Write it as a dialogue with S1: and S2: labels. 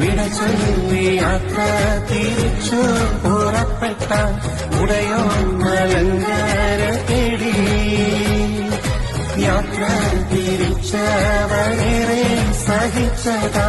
S1: വിട ചൊല്ലി യാത്ര തിരിച്ചു പുറപ്പെട്ട ഉടയോ മലങ്കര തേടി യാത്ര തിരിച്ചവരേറെ സഹിച്ചതാ